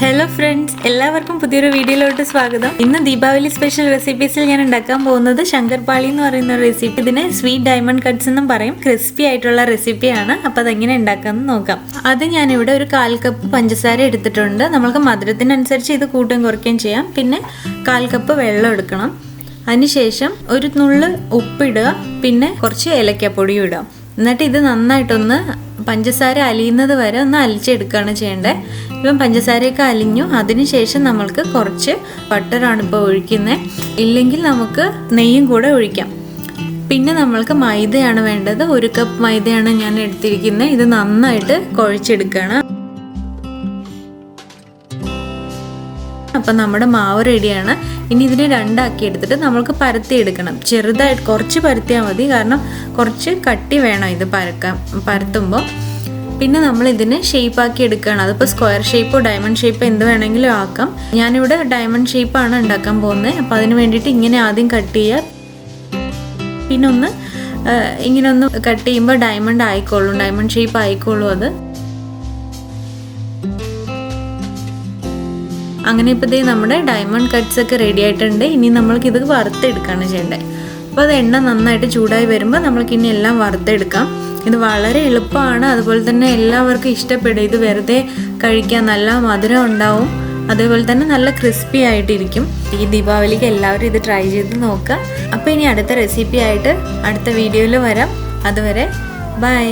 Hello friends, എല്ലാവർക്കും പുതിയൊരു വീഡിയോയിലോട്ട് സ്വാഗതം. ഇന്ന് ദീപാവലി സ്പെഷ്യൽ റെസിപ്പീസിൽ ഞാൻ ഉണ്ടാക്കാൻ പോകുന്നത് ശങ്കർപാളി എന്ന് പറയുന്ന റെസിപ്പി. ഇതിനെ സ്വീറ്റ് ഡയമണ്ട് കട്ട്സ് എന്നും പറയും. ക്രിസ്പി ആയിട്ടുള്ള റെസിപ്പിയാണ്. അപ്പോൾ അതെങ്ങനെ ഉണ്ടാക്കാമെന്ന് നോക്കാം. അത് ഞാനിവിടെ ഒരു 1/4 കപ്പ് പഞ്ചസാര എടുത്തിട്ടുണ്ട്. നമുക്ക് മധുരത്തിനനുസരിച്ച് ഇത് കൂട്ടുകയും കുറയ്ക്കുകയും ചെയ്യാം. പിന്നെ 1/4 കപ്പ് വെള്ളം എടുക്കണം. അതിനുശേഷം ഒരു നുള്ള് ഉപ്പിടുക, പിന്നെ കുറച്ച് ഏലക്കാപ്പൊടിയും ഇടാം. എന്നിട്ട് ഇത് നന്നായിട്ടൊന്ന് പഞ്ചസാര അലിയുന്നത് വരെ ഒന്ന് അലിച്ചെടുക്കുകയാണ് ചെയ്യേണ്ടത്. ഇപ്പം പഞ്ചസാരയൊക്കെ അലിഞ്ഞു. അതിനുശേഷം നമ്മൾക്ക് കുറച്ച് ബട്ടറാണ് ഇപ്പോൾ ഒഴിക്കുന്നത്. ഇല്ലെങ്കിൽ നമുക്ക് നെയ്യും കൂടെ ഒഴിക്കാം. പിന്നെ നമ്മൾക്ക് മൈദയാണ് വേണ്ടത്. 1 കപ്പ് മൈദയാണ് ഞാൻ എടുത്തിരിക്കുന്നത്. ഇത് നന്നായിട്ട് കുഴച്ചെടുക്കുകയാണ്. അപ്പം നമ്മുടെ മാവ് റെഡിയാണ്. ഇനി ഇതിനെ 2 ആക്കി എടുത്തിട്ട് നമ്മൾക്ക് പരത്തി എടുക്കണം. ചെറുതായിട്ട് കുറച്ച് പരത്തിയാൽ മതി, കാരണം കുറച്ച് കട്ടി വേണം ഇത് പരത്തുമ്പോൾ. പിന്നെ നമ്മൾ ഇതിനെ ഷേപ്പാക്കി എടുക്കുകയാണ്. അതിപ്പോൾ സ്ക്വയർ ഷേപ്പോ ഡയമണ്ട് ഷേപ്പോ എന്ത് വേണമെങ്കിലും ആക്കാം. ഞാനിവിടെ ഡയമണ്ട് ഷേപ്പാണ് ഉണ്ടാക്കാൻ പോകുന്നത്. അപ്പോൾ അതിന് വേണ്ടിയിട്ട് ഇങ്ങനെ ആദ്യം കട്ട് ചെയ്യുക. പിന്നെ ഇങ്ങനെ ഒന്ന് കട്ട് ചെയ്യുമ്പോൾ ഡയമണ്ട് ആയിക്കോളും, ഡയമണ്ട് ഷേപ്പ് ആയിക്കോളും അത്. അങ്ങനെ ഇപ്പോൾ നമ്മുടെ ഡയമണ്ട് കട്ട്സ് ഒക്കെ റെഡി ആയിട്ടുണ്ട്. ഇനി നമ്മൾക്കിത് വറുത്തെടുക്കുകയാണ് ചെയ്യേണ്ടത്. അപ്പോൾ അത് എണ്ണ നന്നായിട്ട് ചൂടായി വരുമ്പോൾ നമ്മൾക്ക് ഇനി എല്ലാം വറുത്തെടുക്കാം. ഇത് വളരെ എളുപ്പമാണ്. അതുപോലെ തന്നെ എല്ലാവർക്കും ഇഷ്ടപ്പെടും. ഇത് വെറുതെ കഴിക്കാൻ നല്ല മധുരം ഉണ്ടാവും. അതേപോലെ തന്നെ നല്ല ക്രിസ്പി ആയിട്ടിരിക്കും. ഈ ദീപാവലിക്ക് എല്ലാവരും ഇത് ട്രൈ ചെയ്ത് നോക്കുക. അപ്പോൾ ഇനി അടുത്ത റെസിപ്പി ആയിട്ട് അടുത്ത വീഡിയോയിൽ വരാം. അതുവരെ ബൈ.